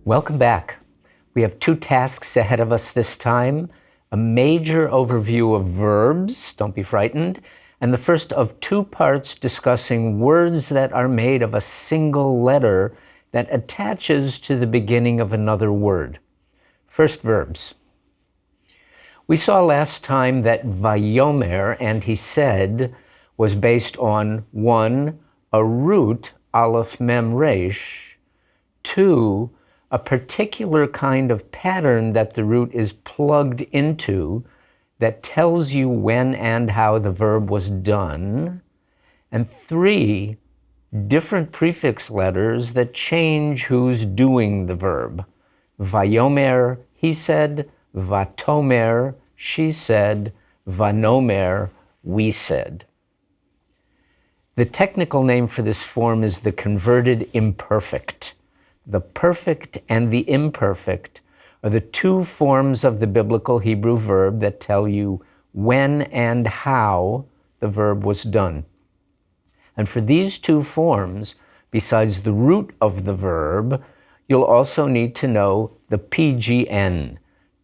Welcome back. We have two tasks ahead of us this time. A major overview of verbs, don't be frightened, and the first of two parts discussing words that are made of a single letter that attaches to the beginning of another word. First, verbs. We saw last time that vayomer, and he said, was based on 1, a root, aleph mem resh, 2, a particular kind of pattern that the root is plugged into that tells you when and how the verb was done, and 3, different prefix letters that change who's doing the verb. Vayomer, he said, vatomer, she said, vanomer, we said. The technical name for this form is the converted imperfect. The perfect and the imperfect are the two forms of the biblical Hebrew verb that tell you when and how the verb was done. And for these two forms, besides the root of the verb, you'll also need to know the PGN,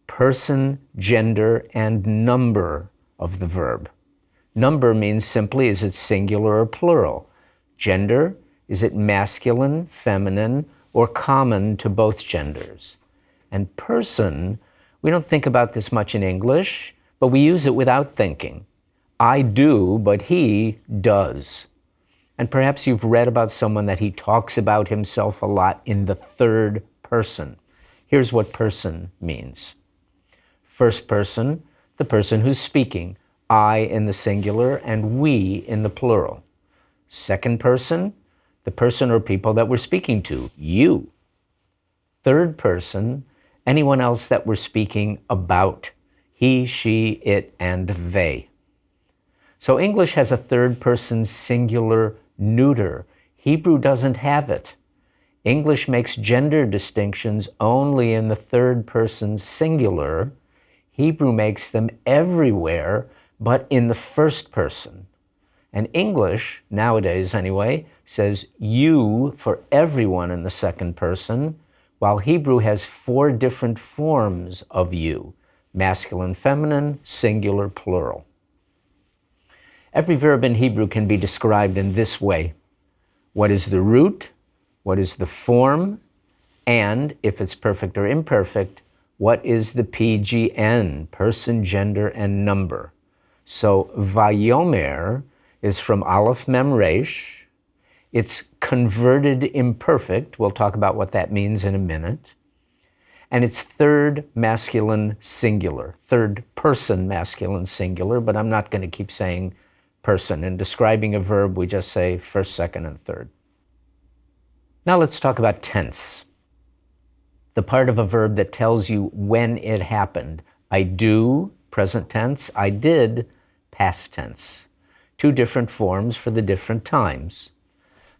person, gender, and number of the verb. Number means simply, is it singular or plural? Gender, is it masculine, feminine, or common to both genders? And person, we don't think about this much in English, but we use it without thinking. I do, but he does. And perhaps you've read about someone that he talks about himself a lot in the third person. Here's what person means. First person, the person who's speaking, I in the singular and we in the plural. Second person, the person or people that we're speaking to, you. Third person, anyone else that we're speaking about, he, she, it, and they. So English has a third person singular neuter. Hebrew doesn't have it. English makes gender distinctions only in the third person singular. Hebrew makes them everywhere, but in the first person. And English, nowadays anyway, says you for everyone in the second person, while Hebrew has 4 different forms of you: masculine, feminine, singular, plural. Every verb in Hebrew can be described in this way. What is the root? What is the form? And, if it's perfect or imperfect, what is the PGN, person, gender, and number? So, vayomer is from aleph mem resh. It's converted imperfect. We'll talk about what that means in a minute. And it's third masculine singular, third person masculine singular, but I'm not going to keep saying person. In describing a verb, we just say first, second, and third. Now let's talk about tense. The part of a verb that tells you when it happened. I do, present tense. I did, past tense. 2 different forms for the different times.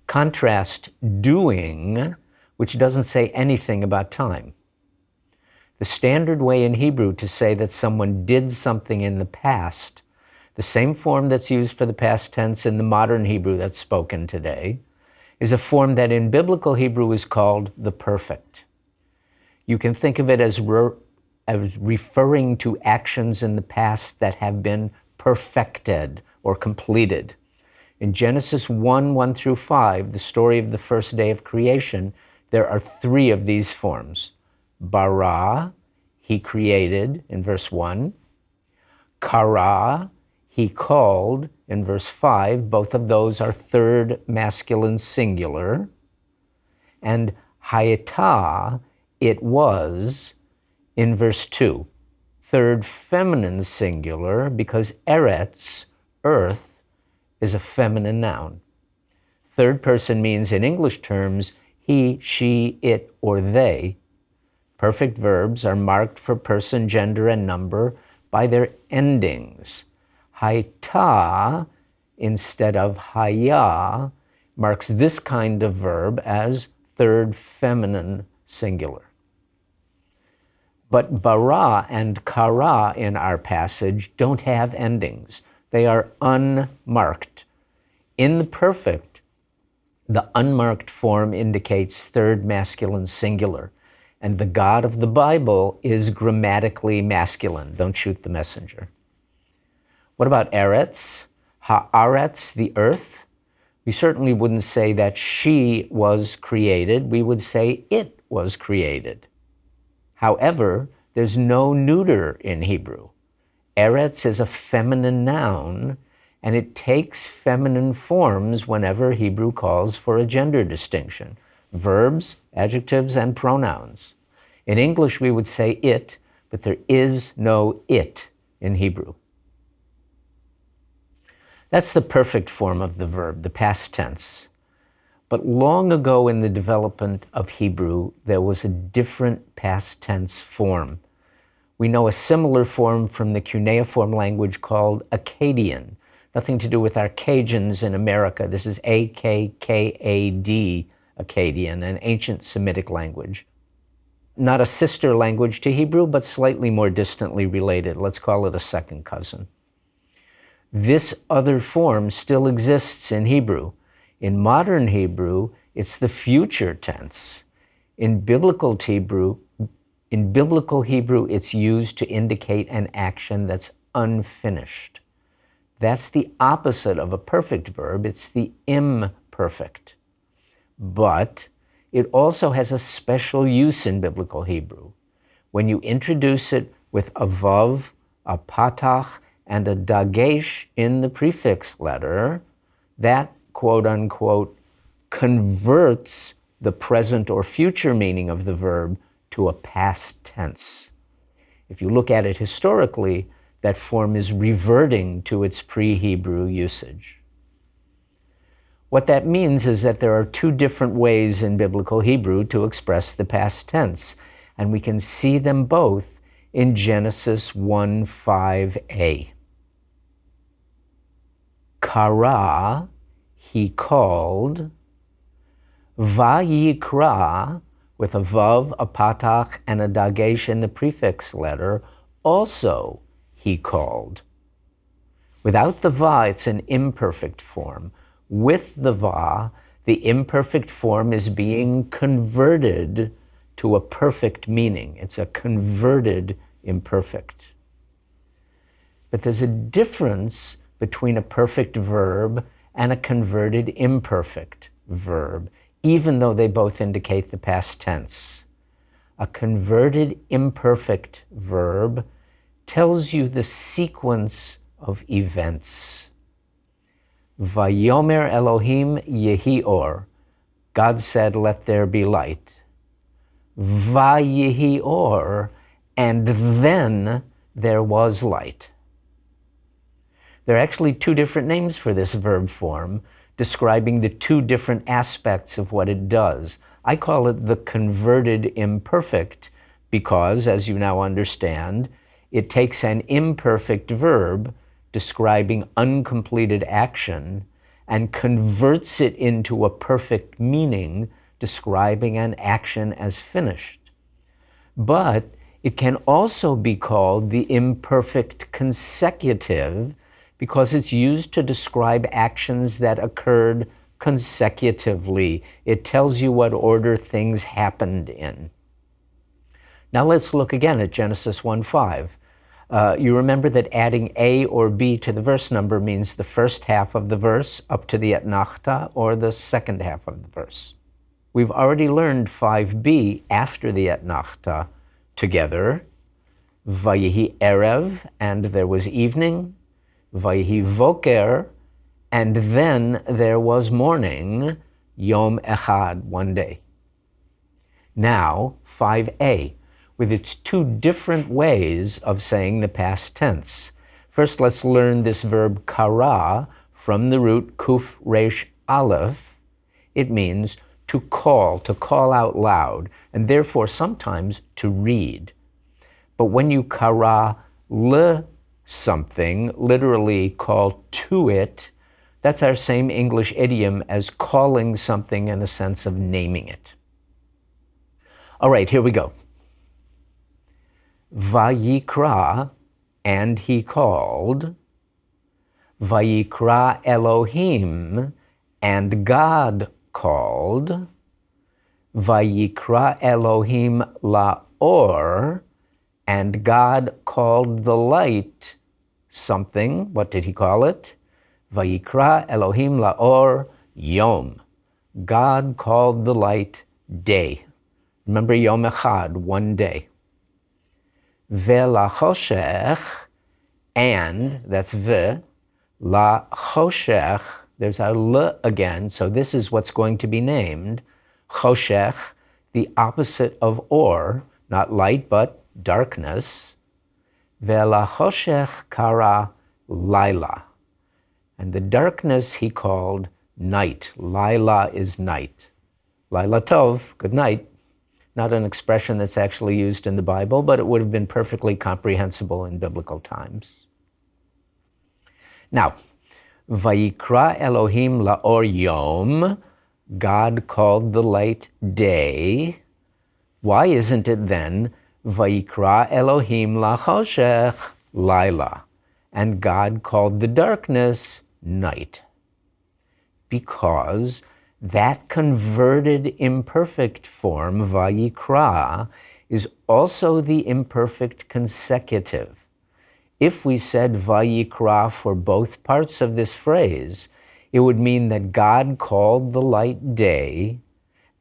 Contrast doing, which doesn't say anything about time. The standard way in Hebrew to say that someone did something in the past, the same form that's used for the past tense in the modern Hebrew that's spoken today, is a form that in biblical Hebrew is called the perfect. You can think of it as referring to actions in the past that have been perfected or completed. In Genesis 1 through 5, the story of the first day of creation, there are 3 of these forms. Bara, he created, in verse 1. Kara, he called, in verse 5. Both of those are third masculine singular. And hayata, it was, in verse 2. Third feminine singular, because eretz, earth, is a feminine noun. Third person means, in English terms, he, she, it, or they. Perfect verbs are marked for person, gender, and number by their endings. Hayta, instead of haya, marks this kind of verb as third feminine singular. But bara and kara in our passage don't have endings. They are unmarked. In the perfect, the unmarked form indicates third masculine singular. and the God of the Bible is grammatically masculine. Don't shoot the messenger. What about Eretz? Haaretz, the earth? We certainly wouldn't say that she was created. We would say it was created. However, there's no neuter in Hebrew. Eretz is a feminine noun, and it takes feminine forms whenever Hebrew calls for a gender distinction. Verbs, adjectives, and pronouns. In English, we would say it, but there is no it in Hebrew. That's the perfect form of the verb, the past tense. But long ago in the development of Hebrew, there was a different past tense form. We know a similar form from the cuneiform language called Akkadian. Nothing to do with our Cajuns in America. This is Akkad, Akkadian, an ancient Semitic language. Not a sister language to Hebrew, but slightly more distantly related. Let's call it a second cousin. This other form still exists in Hebrew. In modern Hebrew, it's the future tense. In biblical Hebrew, it's used to indicate an action that's unfinished. That's the opposite of a perfect verb. It's the imperfect. But it also has a special use in biblical Hebrew. When you introduce it with a vav, a patach, and a dagesh in the prefix letter, that, quote unquote, converts the present or future meaning of the verb to a past tense. If you look at it historically, that form is reverting to its pre-Hebrew usage. What that means is that there are two different ways in biblical Hebrew to express the past tense, and we can see them both in Genesis 1:5a. Kara, he called. Vayikra, with a vav, a patach, and a dagesh in the prefix letter, also he called. Without the va, it's an imperfect form. With the va, the imperfect form is being converted to a perfect meaning. It's a converted imperfect. But there's a difference between a perfect verb and a converted imperfect verb, even though they both indicate the past tense. A converted imperfect verb tells you the sequence of events. Vayomer Elohim yehi or. God said, let there be light. Vayehi or, and then there was light. There are actually two different names for this verb form, describing the two different aspects of what it does. I call it the converted imperfect because, as you now understand, it takes an imperfect verb describing uncompleted action and converts it into a perfect meaning describing an action as finished. But it can also be called the imperfect consecutive because it's used to describe actions that occurred consecutively. It tells you what order things happened in. Now let's look again at Genesis 1:5. You remember that adding A or B to the verse number means the first half of the verse up to the etnachta or the second half of the verse. We've already learned 5b after the etnachta together. Vayehi erev, and there was evening. Vayehi voker, and then there was morning. Yom echad, one day. Now, 5a, with its two different ways of saying the past tense. First, let's learn this verb kara from the root kuf resh aleph. It means to call out loud, and therefore sometimes to read. But when you kara le something, literally call to it, that's our same English idiom as calling something in the sense of naming it. All right, here we go. Vayikra, and he called. Vayikra Elohim, and God called. Vayikra Elohim la'or, and God called the light something. What did he call it? Vayikra Elohim la'or yom. God called the light day. Remember Yom Echad, one day. Ve'lachoshech, and, that's ve, la-choshech, there's our l again, so this is what's going to be named. Choshech, the opposite of or, not light, but darkness. Ve'lachoshech kara laila. And the darkness he called night. Laila is night. Laila tov, good night. Not an expression that's actually used in the Bible, but it would have been perfectly comprehensible in biblical times. Now, Vayikra Elohim la'or yom, God called the light day. Why isn't it then Vayikra Elohim la'choshech laila, and God called the darkness night? Because that converted imperfect form, Vayikra, is also the imperfect consecutive. If we said Vayikra for both parts of this phrase, it would mean that God called the light day,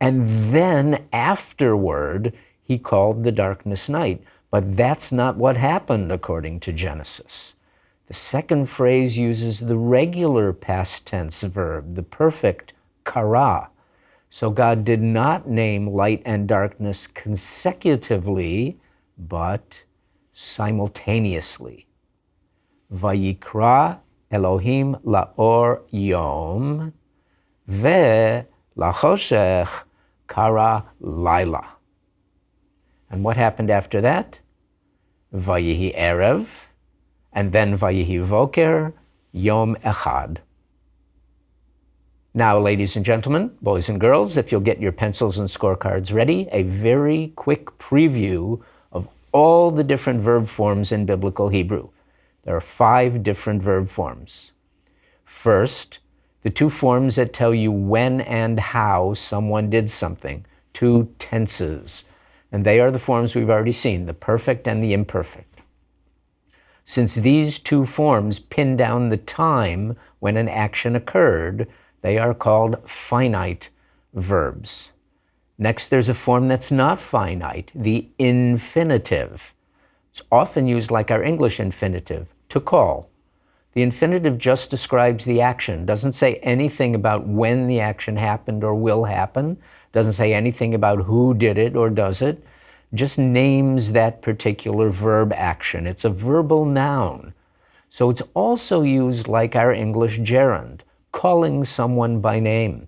and then afterward, he called the darkness night. But that's not what happened according to Genesis. The second phrase uses the regular past tense verb, the perfect kara. So God did not name light and darkness consecutively, but simultaneously. Vayikra Elohim la'or yom, ve lachoshech kara laila. And what happened after that? Vayihi erev, and then Vayihi voker, yom echad. Now, ladies and gentlemen, boys and girls, if you'll get your pencils and scorecards ready, a very quick preview of all the different verb forms in Biblical Hebrew. There are 5 different verb forms. First, the 2 forms that tell you when and how someone did something, 2 tenses. And they are the forms we've already seen, the perfect and the imperfect. Since these 2 forms pin down the time when an action occurred, they are called finite verbs. Next, there's a form that's not finite, the infinitive. It's often used like our English infinitive, to call. The infinitive just describes the action, doesn't say anything about when the action happened or will happen, doesn't say anything about who did it or does it, just names that particular verb action. It's a verbal noun. So it's also used like our English gerund, calling someone by name.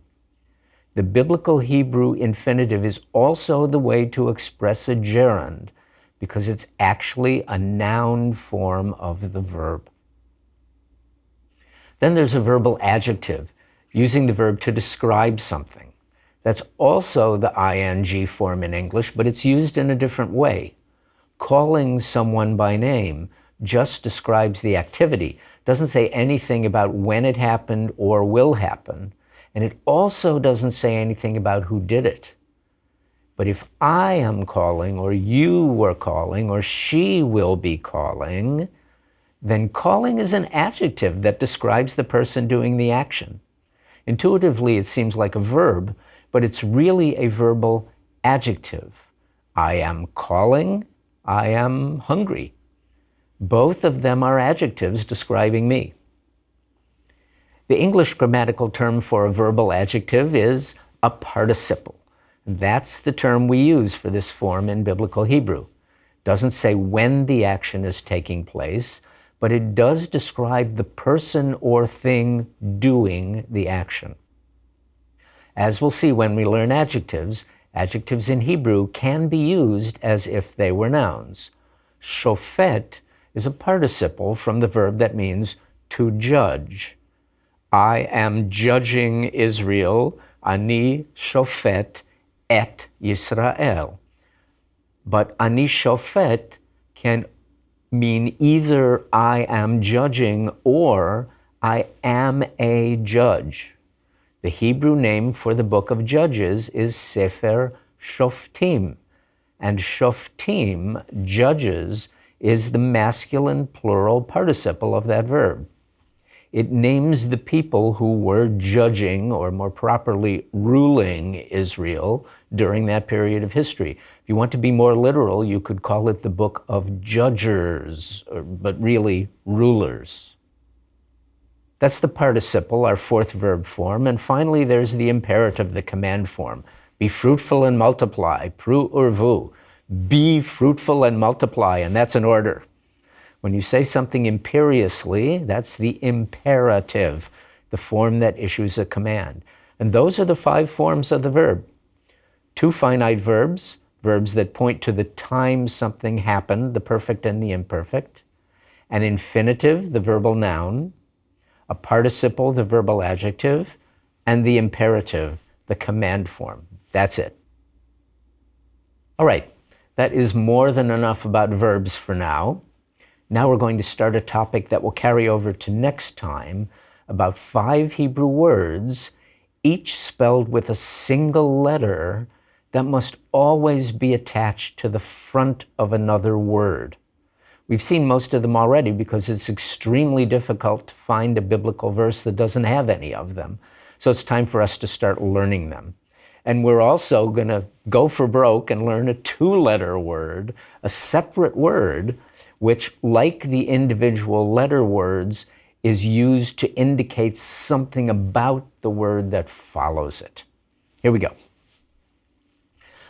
The biblical Hebrew infinitive is also the way to express a gerund because it's actually a noun form of the verb. Then there's a verbal adjective, using the verb to describe something. That's also the ing form in English, but it's used in a different way. Calling someone by name just describes the activity, doesn't say anything about when it happened or will happen, and it also doesn't say anything about who did it. But if I am calling, or you were calling, or she will be calling, then calling is an adjective that describes the person doing the action. Intuitively, it seems like a verb, but it's really a verbal adjective. I am calling, I am hungry. Both of them are adjectives describing me. The English grammatical term for a verbal adjective is a participle. That's the term we use for this form in Biblical Hebrew. It doesn't say when the action is taking place, but it does describe the person or thing doing the action. As we'll see when we learn adjectives, adjectives in Hebrew can be used as if they were nouns. Shofet is a participle from the verb that means to judge. I am judging Israel, ani shofet et Yisrael. But ani shofet can mean either I am judging or I am a judge. The Hebrew name for the book of Judges is Sefer Shoftim. And Shoftim, judges, is the masculine plural participle of that verb. It names the people who were judging, or more properly, ruling Israel during that period of history. If you want to be more literal, you could call it the book of judgers, but really rulers. That's the participle, our fourth verb form. And finally, there's the imperative, the command form. Be fruitful and multiply, pru urvu. Be fruitful and multiply, and that's an order. When you say something imperiously, that's the imperative, the form that issues a command. And those are the 5 forms of the verb. 2 finite verbs, verbs that point to the time something happened, the perfect and the imperfect. An infinitive, the verbal noun. A participle, the verbal adjective. And the imperative, the command form. That's it. All right, that is more than enough about verbs for now. Now we're going to start a topic that will carry over to next time about 5 Hebrew words, each spelled with a single letter that must always be attached to the front of another word. We've seen most of them already because it's extremely difficult to find a biblical verse that doesn't have any of them. So it's time for us to start learning them. And we're also going to go for broke and learn a 2-letter word, a separate word, which, like the individual letter words, is used to indicate something about the word that follows it. Here we go.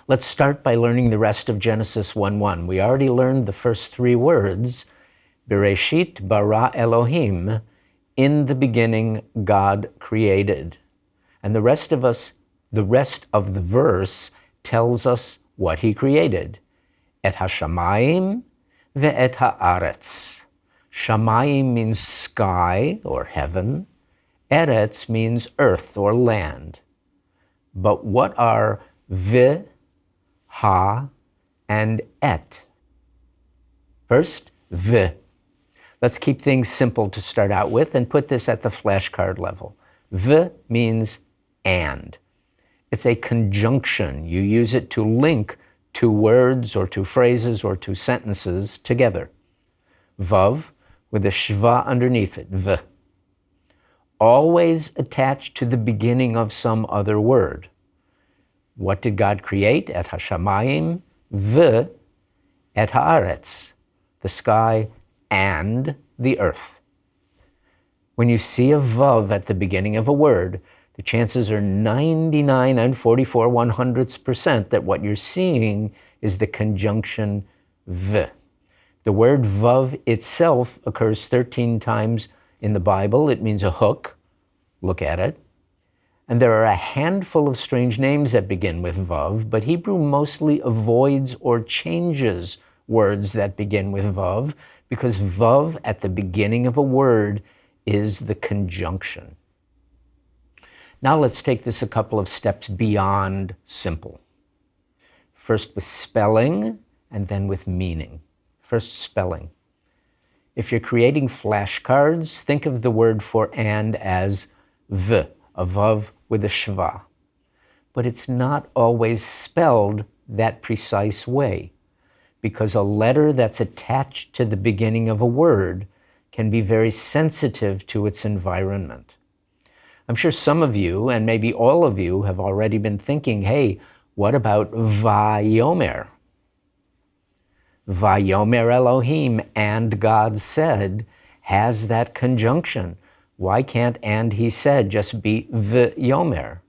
Let's start by learning the rest of Genesis 1:1. We already learned the first 3 words, Bereshit bara Elohim, in the beginning God created. And the rest of the verse tells us what he created. Et hashamayim ve'et haaretz. Shamayim means sky or heaven. Eretz means earth or land. But what are ve, ha, and et? First, ve. Let's keep things simple to start out with and put this at the flashcard level. Ve means and. It's a conjunction. You use it to link 2 words or 2 phrases or 2 sentences together. Vav with a shva underneath it, v. Always attached to the beginning of some other word. What did God create? Et hashamayim, v, et haaretz, the sky and the earth. When you see a vav at the beginning of a word, the chances are 99 and 44 100% that what you're seeing is the conjunction v. The word vav itself occurs 13 times in the Bible. It means a hook. Look at it. And there are a handful of strange names that begin with vav, but Hebrew mostly avoids or changes words that begin with vav because vav at the beginning of a word is the conjunction. Now let's take this a couple of steps beyond simple. First with spelling and then with meaning. First, spelling. If you're creating flashcards, think of the word for and as v, a vav with a shva. But it's not always spelled that precise way because a letter that's attached to the beginning of a word can be very sensitive to its environment. I'm sure some of you, and maybe all of you, have already been thinking, hey, what about Vayomer? Vayomer Elohim, and God said, has that conjunction. Why can't and he said just be V'yomer?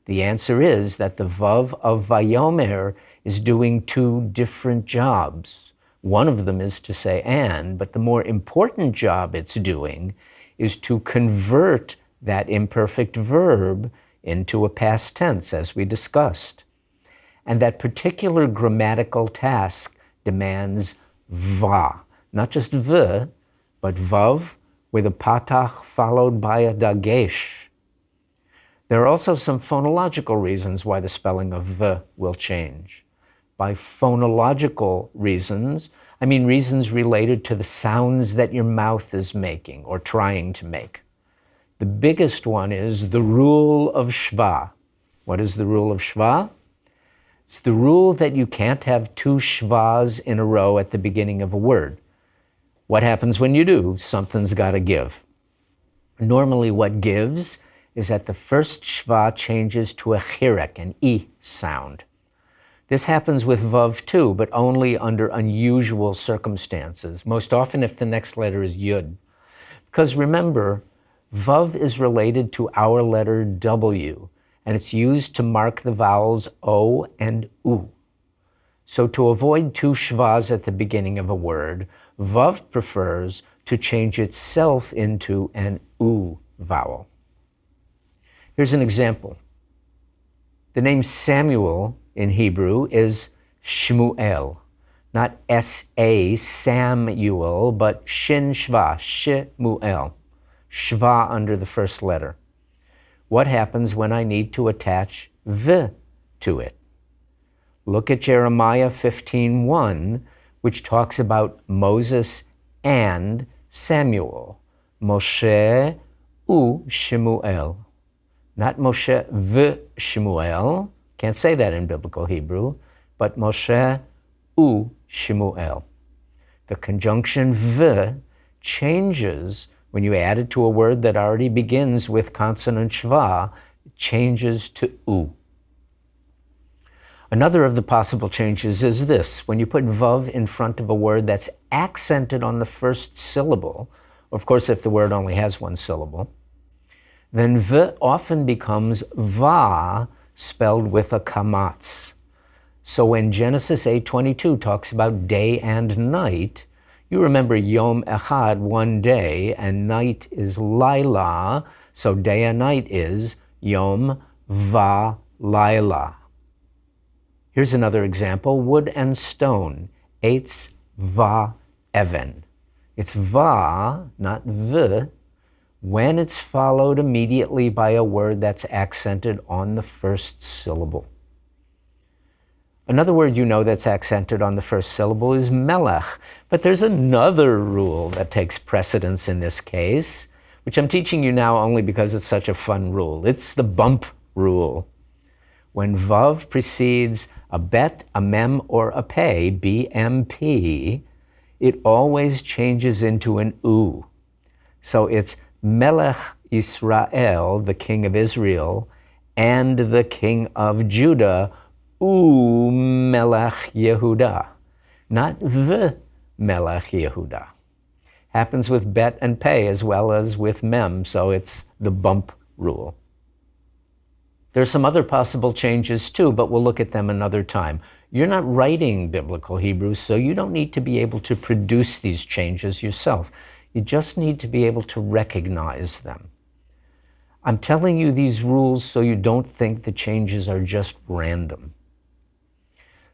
The answer is that the Vav of Vayomer is doing 2 different jobs. One of them is to say and, but the more important job it's doing is to convert that imperfect verb into a past tense, as we discussed. And that particular grammatical task demands va, not just v, but vav with a patach followed by a dagesh. There are also some phonological reasons why the spelling of v will change. By phonological reasons, I mean reasons related to the sounds that your mouth is making or trying to make. The biggest one is the rule of Shva. What is the rule of Shva? It's the rule that you can't have two Shvas in a row at the beginning of a word. What happens when you do? Something's got to give. Normally what gives is that the first Shva changes to a chirek, an E sound. This happens with Vav too, but only under unusual circumstances, most often if the next letter is Yud. Because remember, Vav is related to our letter W, and it's used to mark the vowels O and U. So to avoid two Shvas at the beginning of a word, Vav prefers to change itself into an U vowel. Here's an example. The name Samuel in Hebrew is Shmuel, not S-A, Samuel, but Shin Shva, Shmuel, Shva under the first letter. What happens when I need to attach V to it? Look at Jeremiah 15:1, which talks about Moses and Samuel, Moshe u Shmuel. Not Moshe v Shmuel, can't say that in biblical Hebrew, but Moshe u Shmuel. The conjunction v changes when you add it to a word that already begins with consonant Shva, it changes to u. Another of the possible changes is this. When you put vav in front of a word that's accented on the first syllable, of course if the word only has one syllable, then v often becomes va, spelled with a kamatz. So when Genesis 8:22 talks about day and night, you remember Yom Echad, one day, and night is Laila, so day and night is Yom Va Laila. Here's another example, wood and stone, Eitz Va Even. It's va, not v, when it's followed immediately by a word that's accented on the first syllable. Another word you know that's accented on the first syllable is melech, but there's another rule that takes precedence in this case, which I'm teaching you now only because it's such a fun rule. It's the bump rule. When vav precedes a bet, a mem, or a pei, BMP, it always changes into an u. So it's Melech Yisrael, the king of Israel, and the king of Judah, U Melech Yehuda, not the Melech Yehuda. Happens with bet and pei as well as with mem, so it's the bump rule. There are some other possible changes too, but we'll look at them another time. You're not writing biblical Hebrew, so you don't need to be able to produce these changes yourself. You just need to be able to recognize them. I'm telling you these rules so you don't think the changes are just random.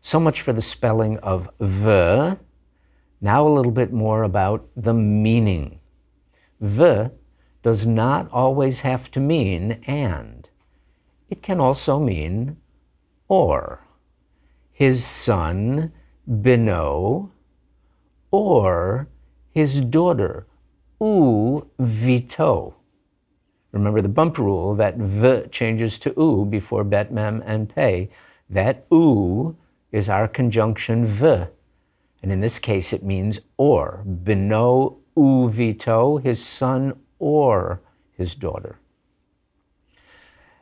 So much for the spelling of v. Now a little bit more about the meaning. V does not always have to mean and. It can also mean or. His son, Beno, or his daughter, U Vito. Remember the bump rule that v changes to u before bet, mem, and pei. That u is our conjunction v. And in this case, it means or. Beno U Vito, his son or his daughter.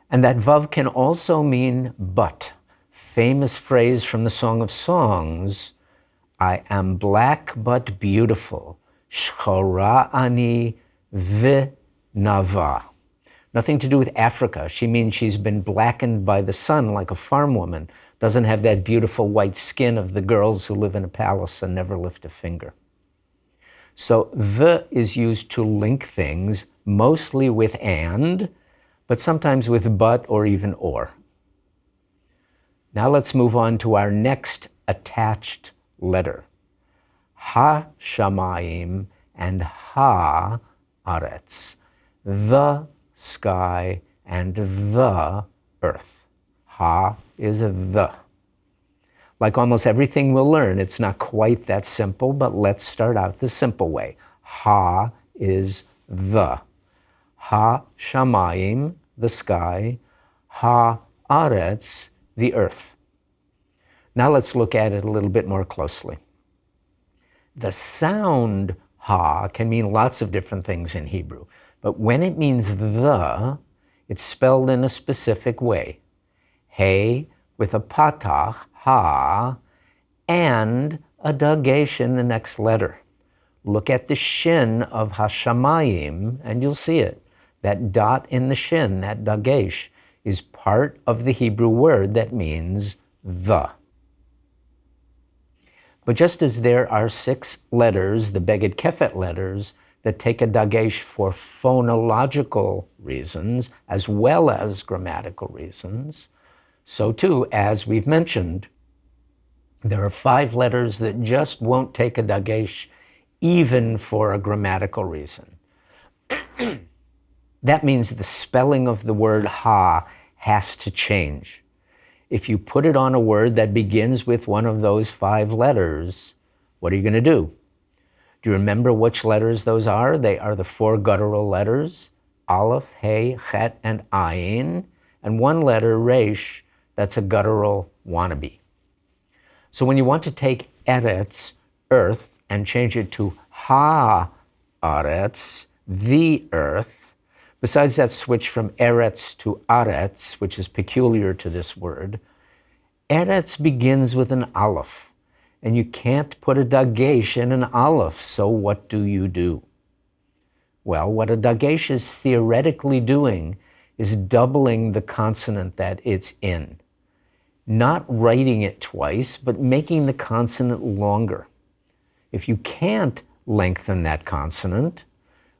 And that vav can also mean but. Famous phrase from the Song of Songs, I am black but beautiful. Shchora ani v'nava. Nothing to do with Africa. She means she's been blackened by the sun like a farm woman. Doesn't have that beautiful white skin of the girls who live in a palace and never lift a finger. So v is used to link things, mostly with and, but sometimes with but or even or. Now let's move on to our next attached letter. Ha shamayim and ha aretz. The sky and the earth. Ha is the. Like almost everything we'll learn, it's not quite that simple, but let's start out the simple way. Ha is the. ha-shamayim, the sky, ha-aretz, the earth. Now let's look at it a little bit more closely. The sound ha can mean lots of different things in Hebrew, but when it means the, it's spelled in a specific way. Hey with a patach, ha, and a dagesh in the next letter. Look at the shin of hashamayim and you'll see it. That dot in the shin, that dagesh, is part of the Hebrew word that means the. But just as there are 6 letters, the Beged Kefet letters, that take a dagesh for phonological reasons as well as grammatical reasons, so too, as we've mentioned, there are 5 letters that just won't take a dagesh even for a grammatical reason. That means the spelling of the word ha has to change. If you put it on a word that begins with one of those 5 letters, what are you going to do? Do you remember which letters those are? They are the 4 guttural letters, Aleph, Hey, Chet, and Ayin, and 1 letter, Resh, that's a guttural wannabe. So when you want to take Eretz, earth, and change it to Ha-Aretz, the earth, besides that switch from Eretz to Aretz, which is peculiar to this word, Eretz begins with an Aleph, and you can't put a dagesh in an Aleph, so what do? Well, what a dagesh is theoretically doing is doubling the consonant that it's in. Not writing it twice, but making the consonant longer. If you can't lengthen that consonant,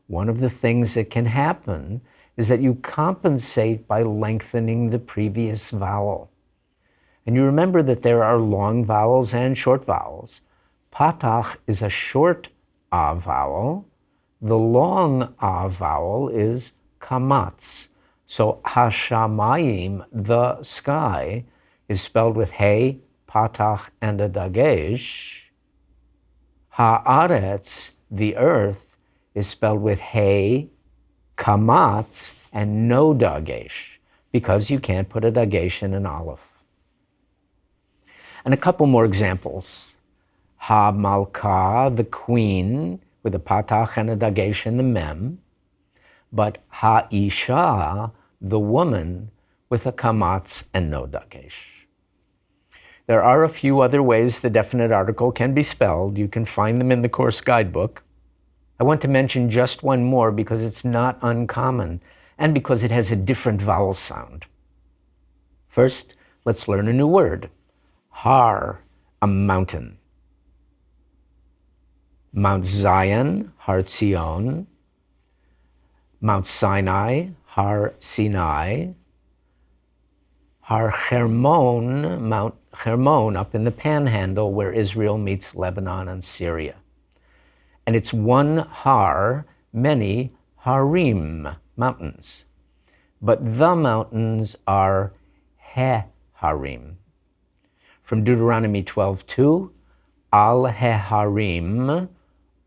one of the things that can happen is that you compensate by lengthening the previous vowel. And you remember that there are long vowels and short vowels. Patach is a short A vowel. The long A vowel is kamatz. So hashamayim, the sky, is spelled with hey, patach, and a dagesh. Haaretz, the earth, is spelled with hey, kamatz, and no dagesh, because you can't put a dagesh in an aleph. And a couple more examples. Ha-malka, the queen, with a patach and a dagesh in the mem, but ha-isha, the woman, with a kamatz and no dagesh. There are a few other ways the definite article can be spelled. You can find them in the course guidebook. I want to mention just one more because it's not uncommon and because it has a different vowel sound. First, let's learn a new word. Har, a mountain. Mount Zion, Har Zion. Mount Sinai, Har Sinai. Har Hermon, Mount Hermon, up in the Panhandle where Israel meets Lebanon and Syria. And it's one har, many harim, mountains. But the mountains are he-harim. From Deuteronomy 12:2, al-he-harim,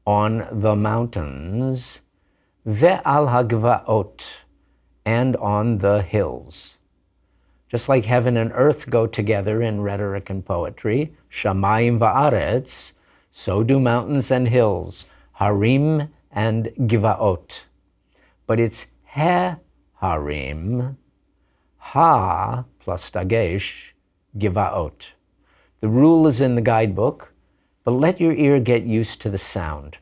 on the mountains, ve'al-hagvaot, and on the hills. Just like heaven and earth go together in rhetoric and poetry, shamayim va'aretz, so do mountains and hills, harim and givaot. But it's he-harim, ha plus dagesh, givaot. The rule is in the guidebook, but let your ear get used to the sound.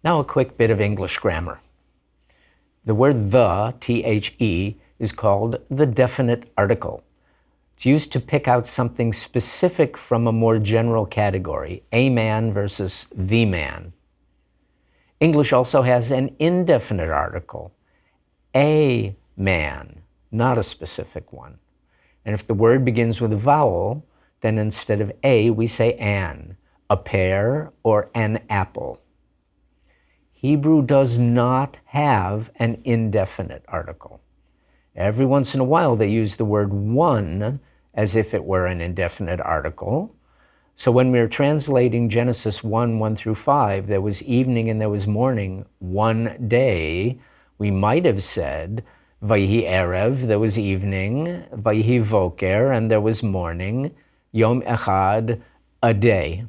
Now a quick bit of English grammar. The word the, T-H-E, is called the definite article. It's used to pick out something specific from a more general category, a man versus the man. English also has an indefinite article, a man, not a specific one. And if the word begins with a vowel, then instead of a, we say an, a pear or an apple. Hebrew does not have an indefinite article. Every once in a while, they use the word one as if it were an indefinite article. So when we're translating Genesis 1, 1 through 5, there was evening and there was morning, one day, we might have said, Vayihi Erev, there was evening, Vayihi Voker, and there was morning, Yom Echad, a day.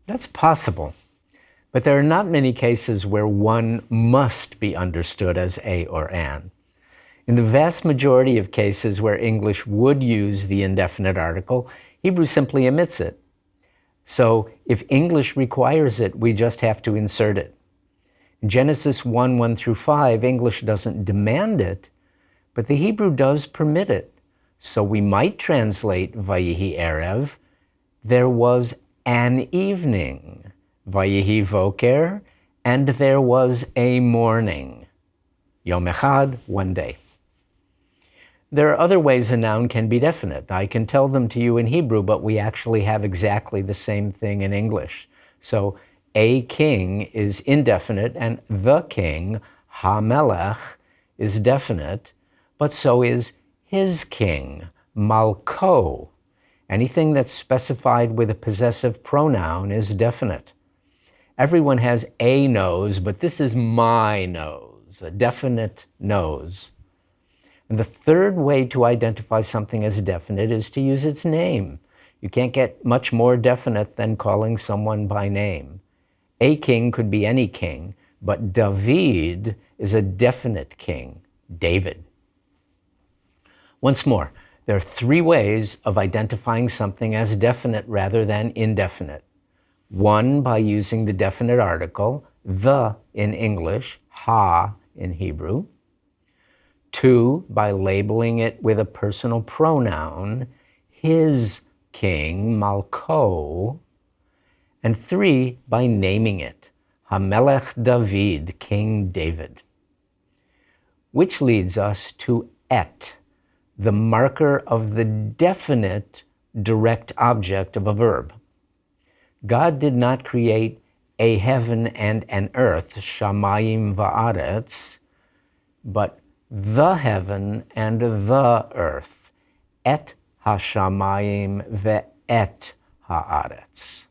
That's possible, but there are not many cases where one must be understood as a or an. In the vast majority of cases where English would use the indefinite article, Hebrew simply omits it. So if English requires it, we just have to insert it. In Genesis 1, 1 through 5, English doesn't demand it, but the Hebrew does permit it. So we might translate Vayihi Erev, there was an evening, Vayihi Voker, and there was a morning, Yom Echad, one day. There are other ways a noun can be definite. I can tell them to you in Hebrew, but we actually have exactly the same thing in English. So a king is indefinite, and the king, ha-melech, is definite, but so is his king, malko. Anything that's specified with a possessive pronoun is definite. Everyone has a nose, but this is my nose, a definite nose. And the third way to identify something as definite is to use its name. You can't get much more definite than calling someone by name. A king could be any king, but David is a definite king, David. Once more, there are three ways of identifying something as definite rather than indefinite. One, by using the definite article, the in English, ha in Hebrew. Two, by labeling it with a personal pronoun, his king, malko. And three, by naming it, Hamelech David, King David. Which leads us to et, the marker of the definite direct object of a verb. God did not create a heaven and an earth, shamayim va'aretz, but the heaven and the earth, et hashamayim ve'et haaretz.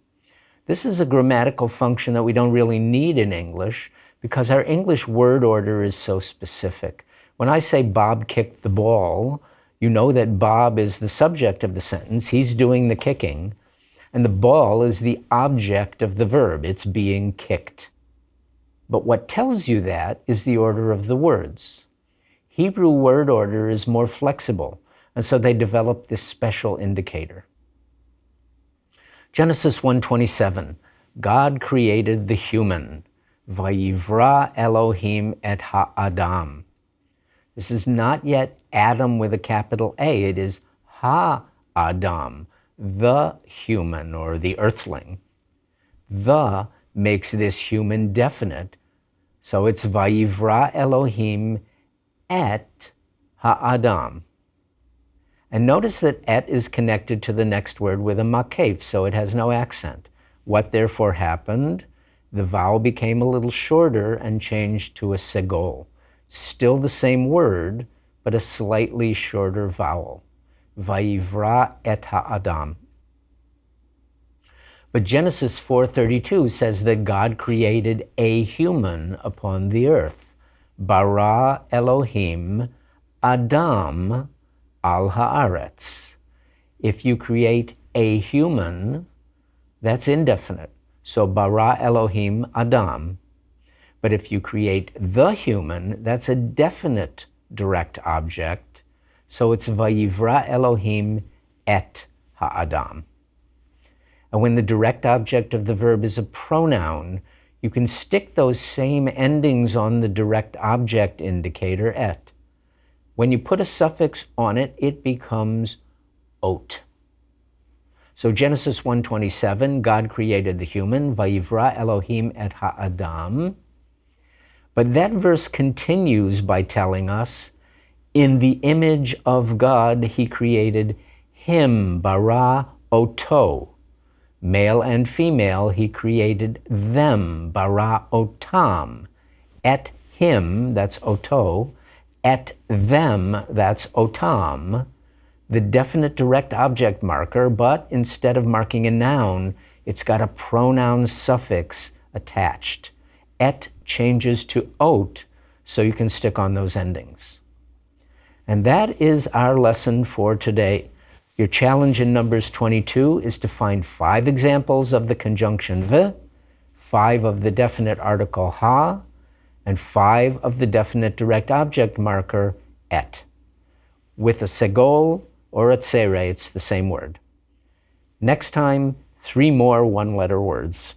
This is a grammatical function that we don't really need in English because our English word order is so specific. When I say Bob kicked the ball, you know that Bob is the subject of the sentence, he's doing the kicking, and the ball is the object of the verb, it's being kicked. But what tells you that is the order of the words. Hebrew word order is more flexible, and so they developed this special indicator. Genesis 1:27, God created the human, Vayivra Elohim et ha'adam. This is not yet Adam with a capital A, it is ha'adam, the human or the earthling. The makes this human definite, so it's Vayivra Elohim et ha'adam. And notice that et is connected to the next word with a makef, so it has no accent. What therefore happened? The vowel became a little shorter and changed to a segol. Still the same word, but a slightly shorter vowel. Vayivra et ha'adam. But Genesis 4:32 says that God created a human upon the earth. Bara Elohim Adam al haaretz. If you create a human, that's indefinite. So bara Elohim Adam. But if you create the human, that's a definite direct object. So it's Vayivra Elohim et ha'adam. And when the direct object of the verb is a pronoun, you can stick those same endings on the direct object indicator et. When you put a suffix on it, it becomes ot. So Genesis 1:27, God created the human, Vayivra Elohim et ha'adam. But that verse continues by telling us, in the image of God, he created him, bara oto. Male and female, he created them, bara otam. Et him, that's oto, et them, that's otam. the definite direct object marker, but instead of marking a noun, it's got a pronoun suffix attached. Et changes to ot, so you can stick on those endings. And that is our lesson for today. Your challenge in Numbers 22 is to find 5 examples of the conjunction v, 5 of the definite article ha, and 5 of the definite direct object marker et. With a segol or a tsere, it's the same word. Next time, 3 more one-letter words.